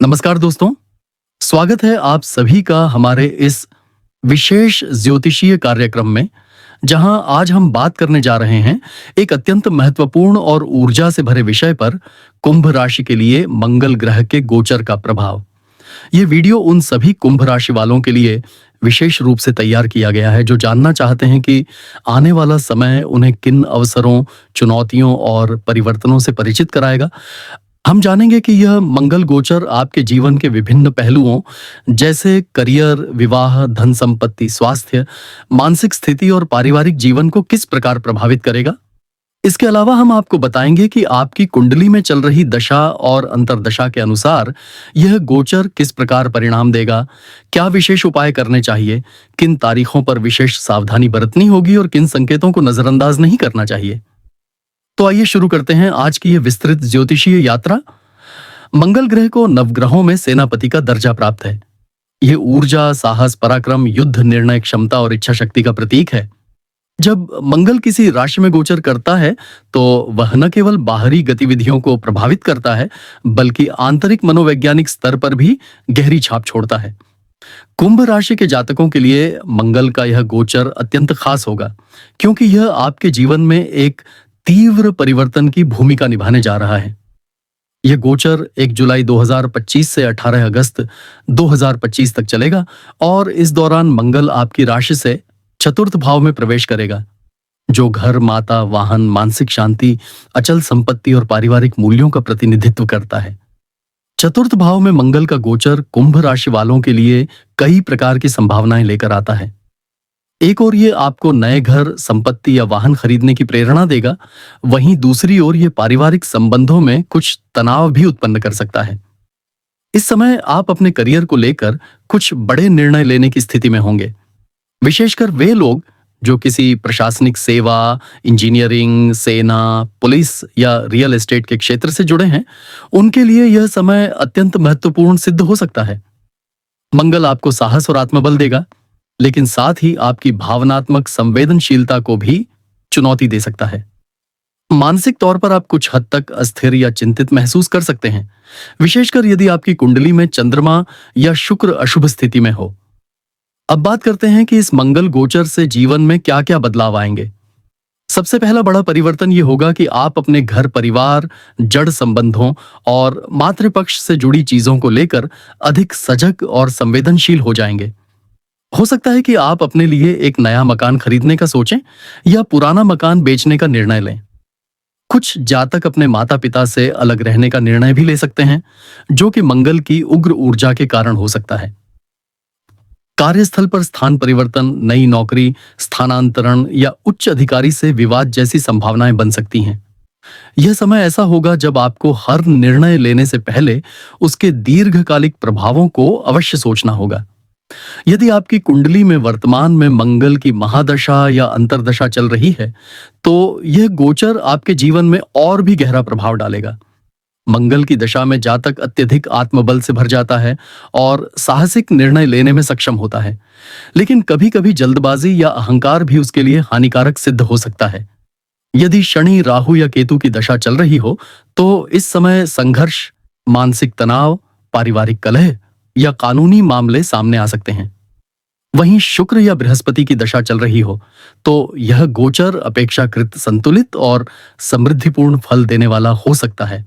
नमस्कार दोस्तों, स्वागत है आप सभी का हमारे इस विशेष ज्योतिषीय कार्यक्रम में, जहां आज हम बात करने जा रहे हैं एक अत्यंत महत्वपूर्ण और ऊर्जा से भरे विषय पर, कुंभ राशि के लिए मंगल ग्रह के गोचर का प्रभाव। ये वीडियो उन सभी कुंभ राशि वालों के लिए विशेष रूप से तैयार किया गया है जो जानना चाहते हैं कि आने वाला समय उन्हें किन अवसरों, चुनौतियों और परिवर्तनों से परिचित कराएगा। हम जानेंगे कि यह मंगल गोचर आपके जीवन के विभिन्न पहलुओं जैसे करियर, विवाह, धन संपत्ति, स्वास्थ्य, मानसिक स्थिति और पारिवारिक जीवन को किस प्रकार प्रभावित करेगा। इसके अलावा हम आपको बताएंगे कि आपकी कुंडली में चल रही दशा और अंतर्दशा के अनुसार यह गोचर किस प्रकार परिणाम देगा, क्या विशेष उपाय करने चाहिए, किन तारीखों पर विशेष सावधानी बरतनी होगी और किन संकेतों को नजरअंदाज नहीं करना चाहिए। तो आइए शुरू करते हैं आज की यह विस्तृत ज्योतिषीय यात्रा। मंगल ग्रह को नवग्रहों में सेनापति का दर्जा प्राप्त है। यह ऊर्जा, साहस, पराक्रम, युद्ध, निर्णय क्षमता और इच्छा शक्ति का प्रतीक है। जब मंगल किसी राशि में गोचर करता है तो वह न केवल बाहरी गतिविधियों को प्रभावित करता है, बल्कि आंतरिक मनोवैज्ञानिक स्तर पर भी गहरी छाप छोड़ता है। कुंभ राशि के जातकों के लिए मंगल का यह गोचर अत्यंत खास होगा, क्योंकि यह आपके जीवन में एक तीव्र परिवर्तन की भूमिका निभाने जा रहा है। यह गोचर 1 जुलाई 2025 से 18 अगस्त 2025 तक चलेगा और इस दौरान मंगल आपकी राशि से चतुर्थ भाव में प्रवेश करेगा, जो घर, माता, वाहन, मानसिक शांति, अचल संपत्ति और पारिवारिक मूल्यों का प्रतिनिधित्व करता है। चतुर्थ भाव में मंगल का गोचर कुंभ राशि वालों के लिए कई प्रकार की संभावनाएं लेकर आता है। एक ओर ये आपको नए घर, संपत्ति या वाहन खरीदने की प्रेरणा देगा, वहीं दूसरी ओर ये पारिवारिक संबंधों में कुछ तनाव भी उत्पन्न कर सकता है। इस समय आप अपने करियर को लेकर कुछ बड़े निर्णय लेने की स्थिति में होंगे। विशेषकर वे लोग जो किसी प्रशासनिक सेवा, इंजीनियरिंग, सेना, पुलिस या रियल एस्टेट के क्षेत्र से जुड़े हैं, उनके लिए यह समय अत्यंत महत्वपूर्ण सिद्ध हो सकता है। मंगल आपको साहस और आत्मबल देगा, लेकिन साथ ही आपकी भावनात्मक संवेदनशीलता को भी चुनौती दे सकता है। मानसिक तौर पर आप कुछ हद तक अस्थिर या चिंतित महसूस कर सकते हैं, विशेषकर यदि आपकी कुंडली में चंद्रमा या शुक्र अशुभ स्थिति में हो। अब बात करते हैं कि इस मंगल गोचर से जीवन में क्या-क्या बदलाव आएंगे। सबसे पहला बड़ा परिवर्तन यह होगा कि आप अपने घर, परिवार, जड़ संबंधों और मातृपक्ष से जुड़ी चीजों को लेकर अधिक सजग और संवेदनशील हो जाएंगे। हो सकता है कि आप अपने लिए एक नया मकान खरीदने का सोचें या पुराना मकान बेचने का निर्णय लें। कुछ जातक अपने माता पिता से अलग रहने का निर्णय भी ले सकते हैं, जो कि मंगल की उग्र ऊर्जा के कारण हो सकता है। कार्यस्थल पर स्थान परिवर्तन, नई नौकरी, स्थानांतरण या उच्च अधिकारी से विवाद जैसी संभावनाएं बन सकती हैं। यह समय ऐसा होगा जब आपको हर निर्णय लेने से पहले उसके दीर्घकालिक प्रभावों को अवश्य सोचना होगा। यदि आपकी कुंडली में वर्तमान में मंगल की महादशा या अंतर्दशा चल रही है, तो यह गोचर आपके जीवन में और भी गहरा प्रभाव डालेगा। मंगल की दशा में जातक अत्यधिक आत्मबल से भर जाता है और साहसिक निर्णय लेने में सक्षम होता है, लेकिन कभी-कभी जल्दबाजी या अहंकार भी उसके लिए हानिकारक सिद्ध हो सकता है। यदि शनि, राहु या केतु की दशा चल रही हो, तो इस समय संघर्ष, मानसिक तनाव, पारिवारिक कलह या कानूनी मामले सामने आ सकते हैं। वहीं शुक्र या बृहस्पति की दशा चल रही हो तो यह गोचर अपेक्षाकृत संतुलित और समृद्धिपूर्ण फल देने वाला हो सकता है।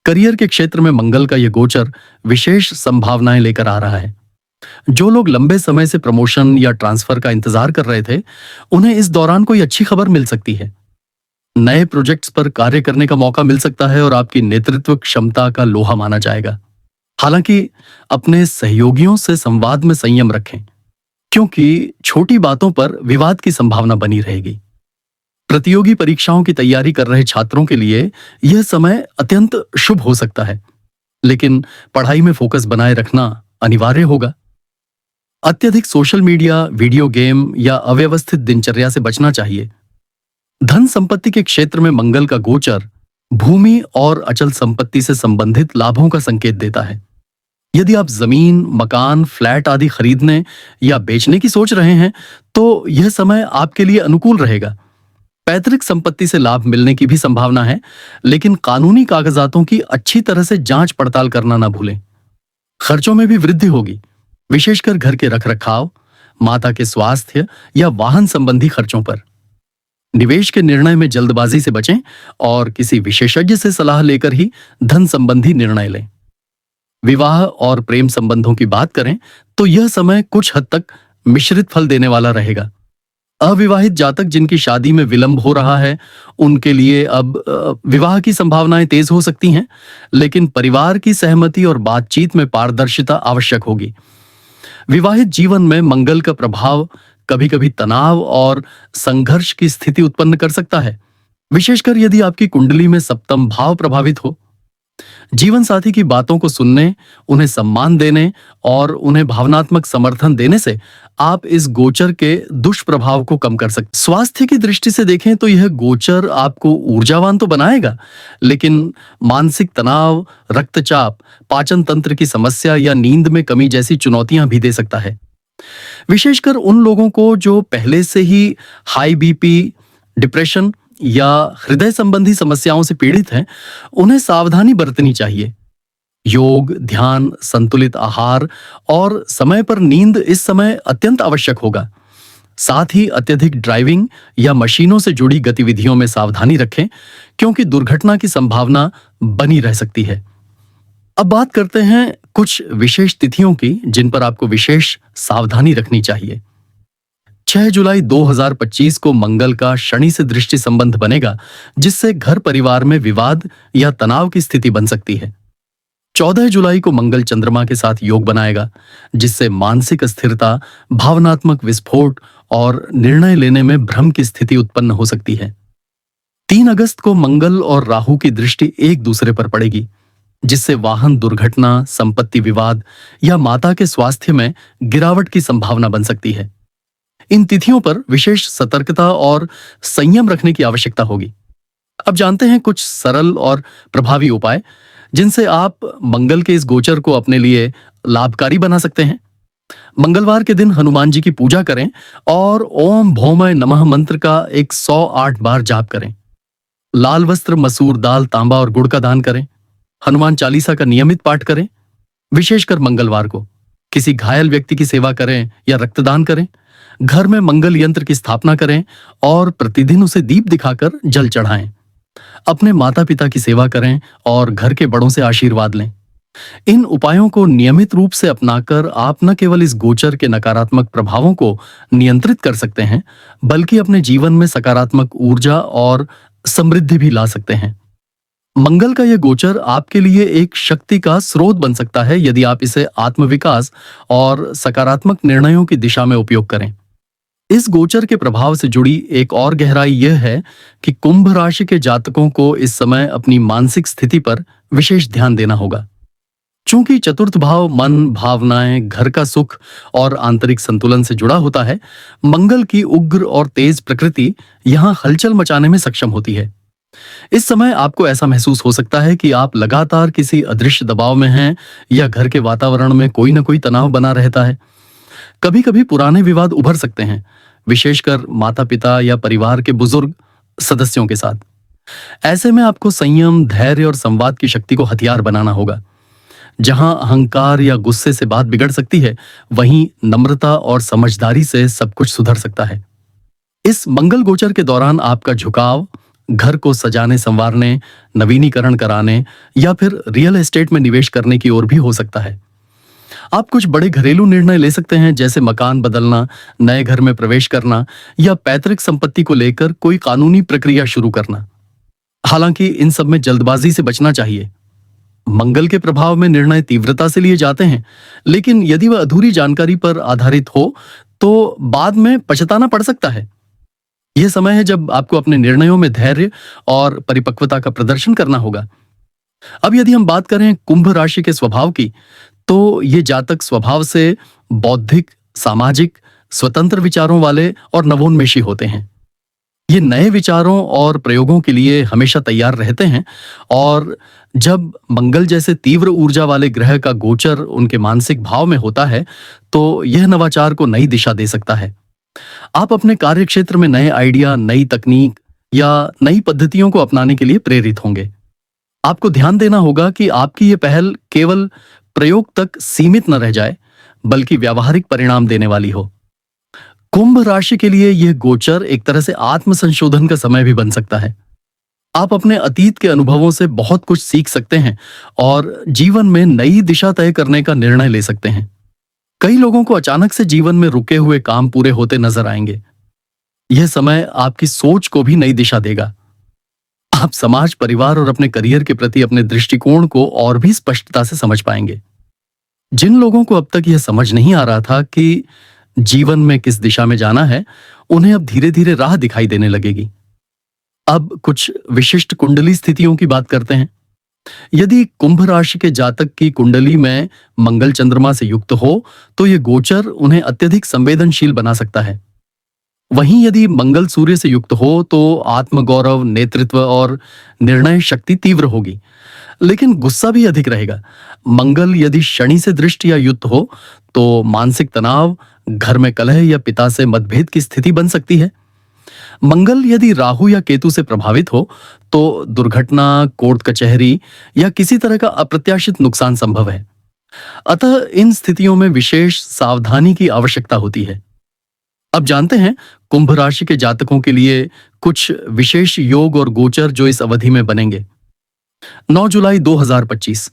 करियर के क्षेत्र में मंगल का यह गोचर विशेष संभावनाएं लेकर आ रहा है। जो लोग लंबे समय से प्रमोशन या ट्रांसफर का इंतजार कर रहे थे, उन्हें इस दौरान कोई अच्छी खबर मिल सकती है। नए प्रोजेक्ट्स पर कार्य करने का मौका मिल सकता है और आपकी नेतृत्व क्षमता का लोहा माना जाएगा। हालांकि अपने सहयोगियों से संवाद में संयम रखें, क्योंकि छोटी बातों पर विवाद की संभावना बनी रहेगी। प्रतियोगी परीक्षाओं की तैयारी कर रहे छात्रों के लिए यह समय अत्यंत शुभ हो सकता है, लेकिन पढ़ाई में फोकस बनाए रखना अनिवार्य होगा। अत्यधिक सोशल मीडिया, वीडियो गेम या अव्यवस्थित दिनचर्या से बचना चाहिए। धन संपत्ति के क्षेत्र में मंगल का गोचर भूमि और अचल संपत्ति से संबंधित लाभों का संकेत देता है। यदि आप जमीन, मकान, फ्लैट आदि खरीदने या बेचने की सोच रहे हैं, तो यह समय आपके लिए अनुकूल रहेगा। पैतृक संपत्ति से लाभ मिलने की भी संभावना है, लेकिन कानूनी कागजातों की अच्छी तरह से जांच पड़ताल करना ना भूलें। खर्चों में भी वृद्धि होगी, विशेषकर घर के रखरखाव, माता के स्वास्थ्य या वाहन संबंधी खर्चों पर। निवेश के निर्णय में जल्दबाजी से बचें और किसी विशेषज्ञ से सलाह लेकर ही धन संबंधी निर्णय लें। विवाह और प्रेम संबंधों की बात करें तो यह समय कुछ हद तक मिश्रित फल देने वाला रहेगा। अविवाहित जातक जिनकी शादी में विलंब हो रहा है, उनके लिए अब विवाह की संभावनाएं तेज हो सकती हैं, लेकिन परिवार की सहमति और बातचीत में पारदर्शिता आवश्यक होगी। विवाहित जीवन में मंगल का प्रभाव कभी-कभी तनाव और संघर्ष की स्थिति उत्पन्न कर सकता है, विशेषकर यदि आपकी कुंडली में सप्तम भाव प्रभावित हो। जीवन साथी की बातों को सुनने, उन्हें सम्मान देने और उन्हें भावनात्मक समर्थन देने से आप इस गोचर के दुष्प्रभाव को कम कर सकते। स्वास्थ्य की दृष्टि से देखें तो यह गोचर आपको ऊर्जावान तो बनाएगा, लेकिन मानसिक तनाव, रक्तचाप, पाचन तंत्र की समस्या या नींद में कमी जैसी चुनौतियां भी दे सकता है। विशेषकर उन लोगों को जो पहले से ही हाई बीपी, डिप्रेशन या हृदय संबंधी समस्याओं से पीड़ित हैं, उन्हें सावधानी बरतनी चाहिए। योग, ध्यान, संतुलित आहार और समय पर नींद इस समय अत्यंत आवश्यक होगा। साथ ही अत्यधिक ड्राइविंग या मशीनों से जुड़ी गतिविधियों में सावधानी रखें, क्योंकि दुर्घटना की संभावना बनी रह सकती है। अब बात करते हैं कुछ विशेष तिथियों की जिन पर आपको विशेष सावधानी रखनी चाहिए। 6 जुलाई 2025 को मंगल का शनि से दृष्टि संबंध बनेगा, जिससे घर परिवार में विवाद या तनाव की स्थिति बन सकती है। 14 जुलाई को मंगल चंद्रमा के साथ योग बनाएगा, जिससे मानसिक अस्थिरता, भावनात्मक विस्फोट और निर्णय लेने में भ्रम की स्थिति उत्पन्न हो सकती है। 3 अगस्त को मंगल और राहु की दृष्टि एक दूसरे पर पड़ेगी, जिससे वाहन दुर्घटना, संपत्ति विवाद या माता के स्वास्थ्य में गिरावट की संभावना बन सकती है। इन तिथियों पर विशेष सतर्कता और संयम रखने की आवश्यकता होगी। अब जानते हैं कुछ सरल और प्रभावी उपाय जिनसे आप मंगल के इस गोचर को अपने लिए लाभकारी बना सकते हैं। मंगलवार के दिन हनुमान जी की पूजा करें और ओम भौमय नमः मंत्र का 108 बार जाप करें। लाल वस्त्र, मसूर दाल, तांबा और गुड़ का दान करें। हनुमान चालीसा का नियमित पाठ करें। विशेषकर मंगलवार को किसी घायल व्यक्ति की सेवा करें या रक्तदान करें। घर में मंगल यंत्र की स्थापना करें और प्रतिदिन उसे दीप दिखाकर जल चढ़ाएं। अपने माता पिता की सेवा करें और घर के बड़ों से आशीर्वाद लें। इन उपायों को नियमित रूप से अपनाकर आप न केवल इस गोचर के नकारात्मक प्रभावों को नियंत्रित कर सकते हैं, बल्कि अपने जीवन में सकारात्मक ऊर्जा और समृद्धि भी ला सकते हैं। मंगल का यह गोचर आपके लिए एक शक्ति का स्रोत बन सकता है यदि आप इसे आत्मविकास और सकारात्मक निर्णयों की दिशा में उपयोग करें। इस गोचर के प्रभाव से जुड़ी एक और गहराई यह है कि कुंभ राशि के जातकों को इस समय अपनी मानसिक स्थिति पर विशेष ध्यान देना होगा। चूंकि चतुर्थ भाव मन, भावनाएं, घर का सुख और आंतरिक संतुलन से जुड़ा होता है, मंगल की उग्र और तेज प्रकृति यहां हलचल मचाने में सक्षम होती है। इस समय आपको ऐसा महसूस हो सकता है कि आप लगातार किसी अदृश्य दबाव में हैं या घर के वातावरण में कोई न कोई तनाव बना रहता है। कभी कभी पुराने विवाद उभर सकते हैं, विशेषकर माता पिता या परिवार के बुजुर्ग सदस्यों के साथ। ऐसे में आपको संयम, धैर्य और संवाद की शक्ति को हथियार बनाना होगा। जहां अहंकार या गुस्से से बात बिगड़ सकती है, वहीं नम्रता और समझदारी से सब कुछ सुधर सकता है। इस मंगल गोचर के दौरान आपका झुकाव घर को सजाने संवारने, नवीनीकरण कराने या फिर रियल एस्टेट में निवेश करने की ओर भी हो सकता है। आप कुछ बड़े घरेलू निर्णय ले सकते हैं, जैसे मकान बदलना, नए घर में प्रवेश करना या पैतृक संपत्ति को लेकर कोई कानूनी प्रक्रिया शुरू करना। हालांकि इन सब में जल्दबाजी से बचना चाहिए। मंगल के प्रभाव में निर्णय तीव्रता से लिए जाते हैं, लेकिन यदि वह अधूरी जानकारी पर आधारित हो तो बाद में पछताना पड़ सकता है। यह समय है जब आपको अपने निर्णयों में धैर्य और परिपक्वता का प्रदर्शन करना होगा। अब यदि हम बात करें कुंभ राशि के स्वभाव की, तो ये जातक स्वभाव से बौद्धिक, सामाजिक, स्वतंत्र विचारों वाले और नवोन्मेषी होते हैं। ये नए विचारों और प्रयोगों के लिए हमेशा तैयार रहते हैं और जब मंगल जैसे तीव्र ऊर्जा वाले ग्रह का गोचर उनके मानसिक भाव में होता है, तो यह नवाचार को नई दिशा दे सकता है। आप अपने कार्य क्षेत्र में नए आइडिया, नई तकनीक या नई पद्धतियों को अपनाने के लिए प्रेरित होंगे। आपको ध्यान देना होगा कि आपकी ये पहल केवल प्रयोग तक सीमित न रह जाए, बल्कि व्यावहारिक परिणाम देने वाली हो। कुंभ राशि के लिए यह गोचर एक तरह से आत्म संशोधन का समय भी बन सकता है। आप अपने अतीत के अनुभवों से बहुत कुछ सीख सकते हैं और जीवन में नई दिशा तय करने का निर्णय ले सकते हैं। कई लोगों को अचानक से जीवन में रुके हुए काम पूरे होते नजर आएंगे। यह समय आपकी सोच को भी नई दिशा देगा। आप समाज, परिवार और अपने करियर के प्रति अपने दृष्टिकोण को और भी स्पष्टता से समझ पाएंगे। जिन लोगों को अब तक यह समझ नहीं आ रहा था कि जीवन में किस दिशा में जाना है, उन्हें अब धीरे धीरे राह दिखाई देने लगेगी। अब कुछ विशिष्ट कुंडली स्थितियों की बात करते हैं। यदि कुंभ राशि के जातक की कुंडली में मंगल चंद्रमा से युक्त हो, तो यह गोचर उन्हें अत्यधिक संवेदनशील बना सकता है। वहीं यदि मंगल सूर्य से युक्त हो, तो आत्मगौरव, नेतृत्व और निर्णय शक्ति तीव्र होगी, लेकिन गुस्सा भी अधिक रहेगा। मंगल यदि शनि से दृष्ट या युक्त हो, तो मानसिक तनाव, घर में कलह या पिता से मतभेद की स्थिति बन सकती है। मंगल यदि राहु या केतु से प्रभावित हो, तो दुर्घटना, कोर्ट कचहरी या किसी तरह का अप्रत्याशित नुकसान संभव है। अतः इन स्थितियों में विशेष सावधानी की आवश्यकता होती है। अब जानते हैं कुंभ राशि के जातकों के लिए कुछ विशेष योग और गोचर जो इस अवधि में बनेंगे। 9 जुलाई 2025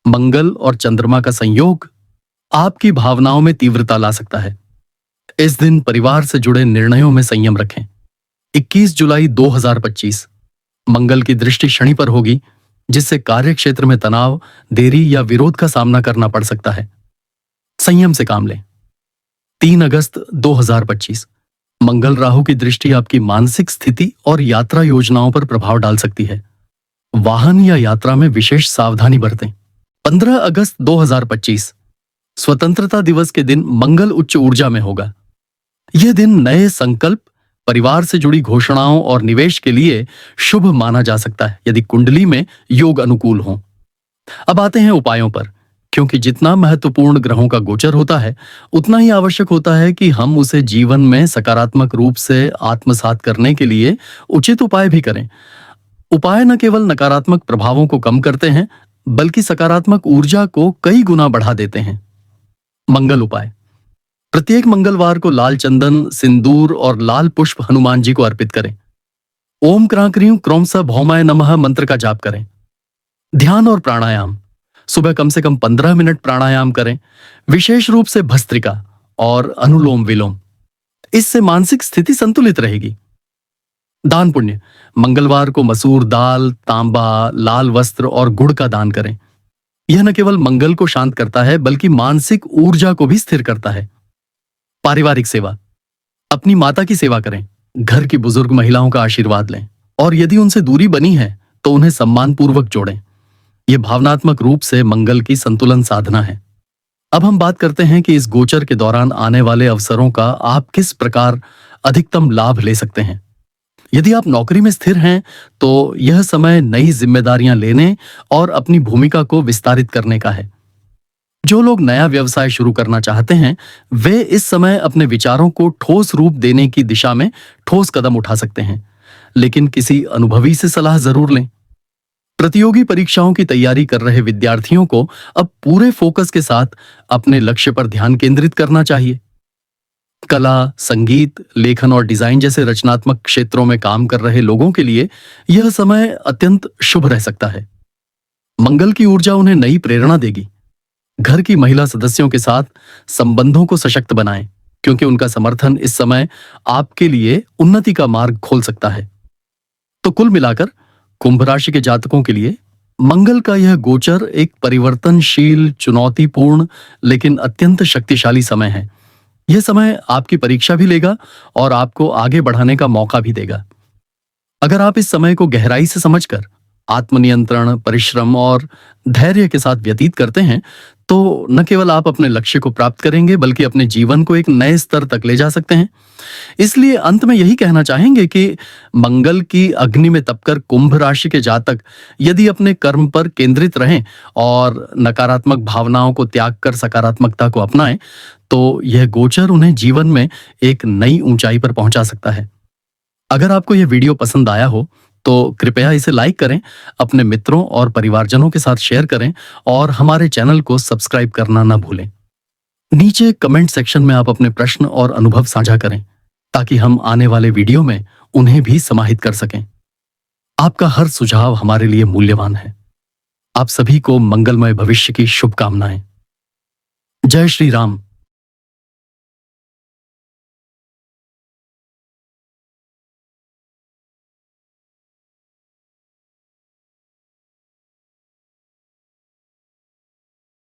मंगल और चंद्रमा का संयोग आपकी भावनाओं में तीव्रता ला सकता है। इस दिन परिवार से जुड़े निर्णयों में संयम रखें। 21 जुलाई 2025 मंगल की दृष्टि शनि पर होगी, जिससे कार्य क्षेत्र में तनाव, देरी या विरोध का सामना करना पड़ सकता है। संयम से काम लें। 3 अगस्त 2025 मंगल राहु की दृष्टि आपकी मानसिक स्थिति और यात्रा योजनाओं पर प्रभाव डाल सकती है। वाहन या यात्रा में विशेष सावधानी बरतें। 15 अगस्त 2025 स्वतंत्रता दिवस के दिन मंगल उच्च ऊर्जा में होगा। यह दिन नए संकल्प, परिवार से जुड़ी घोषणाओं और निवेश के लिए शुभ माना जा सकता है, यदि कुंडली में योग अनुकूल हो। अब आते हैं उपायों पर, क्योंकि जितना महत्वपूर्ण ग्रहों का गोचर होता है, उतना ही आवश्यक होता है कि हम उसे जीवन में सकारात्मक रूप से आत्मसात करने के लिए उचित उपाय भी करें। उपाय न केवल नकारात्मक प्रभावों को कम करते हैं, बल्कि सकारात्मक ऊर्जा को कई गुना बढ़ा देते हैं। मंगल उपाय: प्रत्येक मंगलवार को लाल चंदन, सिंदूर और लाल पुष्प हनुमान जी को अर्पित करें। ओम क्रां क्रीं क्रोम स भौमाय नमः मंत्र का जाप करें। ध्यान और प्राणायाम: सुबह कम से कम 15 मिनट प्राणायाम करें, विशेष रूप से भस्त्रिका और अनुलोम विलोम। इससे मानसिक स्थिति संतुलित रहेगी। दान पुण्य: मंगलवार को मसूर दाल, तांबा, लाल वस्त्र और गुड़ का दान करें। यह न केवल मंगल को शांत करता है, बल्कि मानसिक ऊर्जा को भी स्थिर करता है। पारिवारिक सेवा: अपनी माता की सेवा करें, घर की बुजुर्ग महिलाओं का आशीर्वाद लें और यदि उनसे दूरी बनी है तो उन्हें सम्मानपूर्वक जोड़ें। यह भावनात्मक रूप से मंगल की संतुलन साधना है। अब हम बात करते हैं कि इस गोचर के दौरान आने वाले अवसरों का आप किस प्रकार अधिकतम लाभ ले सकते हैं। यदि आप नौकरी में स्थिर हैं, तो यह समय नई जिम्मेदारियां लेने और अपनी भूमिका को विस्तारित करने का है। जो लोग नया व्यवसाय शुरू करना चाहते हैं, वे इस समय अपने विचारों को ठोस रूप देने की दिशा में ठोस कदम उठा सकते हैं, लेकिन किसी अनुभवी से सलाह जरूर लें। प्रतियोगी परीक्षाओं की तैयारी कर रहे विद्यार्थियों को अब पूरे फोकस के साथ अपने लक्ष्य पर ध्यान केंद्रित करना चाहिए। कला, संगीत, लेखन और डिजाइन जैसे रचनात्मक क्षेत्रों में काम कर रहे लोगों के लिए यह समय अत्यंत शुभ रह सकता है। मंगल की ऊर्जा उन्हें नई प्रेरणा देगी। घर की महिला सदस्यों के साथ संबंधों को सशक्त बनाएं, क्योंकि उनका समर्थन इस समय आपके लिए उन्नति का मार्ग खोल सकता है। तो कुल मिलाकर कुंभ राशि के जातकों के लिए मंगल का यह गोचर एक परिवर्तनशील, चुनौतीपूर्ण लेकिन अत्यंत शक्तिशाली समय है। यह समय आपकी परीक्षा भी लेगा और आपको आगे बढ़ाने का मौका भी देगा। अगर आप इस समय को गहराई से समझकर आत्मनियंत्रण, परिश्रम और धैर्य के साथ व्यतीत करते हैं, तो न केवल आप अपने लक्ष्य को प्राप्त करेंगे, बल्कि अपने जीवन को एक नए स्तर तक ले जा सकते हैं। इसलिए अंत में यही कहना चाहेंगे कि मंगल की अग्नि में तपकर कुंभ राशि के जातक यदि अपने कर्म पर केंद्रित रहें और नकारात्मक भावनाओं को त्याग कर सकारात्मकता को अपनाएं, तो यह गोचर उन्हें जीवन में एक नई ऊंचाई पर पहुंचा सकता है। अगर आपको यह वीडियो पसंद आया हो, तो कृपया इसे लाइक करें, अपने मित्रों और परिवारजनों के साथ शेयर करें और हमारे चैनल को सब्सक्राइब करना ना भूलें। नीचे कमेंट सेक्शन में आप अपने प्रश्न और अनुभव साझा करें ताकि हम आने वाले वीडियो में उन्हें भी समाहित कर सकें। आपका हर सुझाव हमारे लिए मूल्यवान है। आप सभी को मंगलमय भविष्य की शुभकामनाएं। जय श्री राम।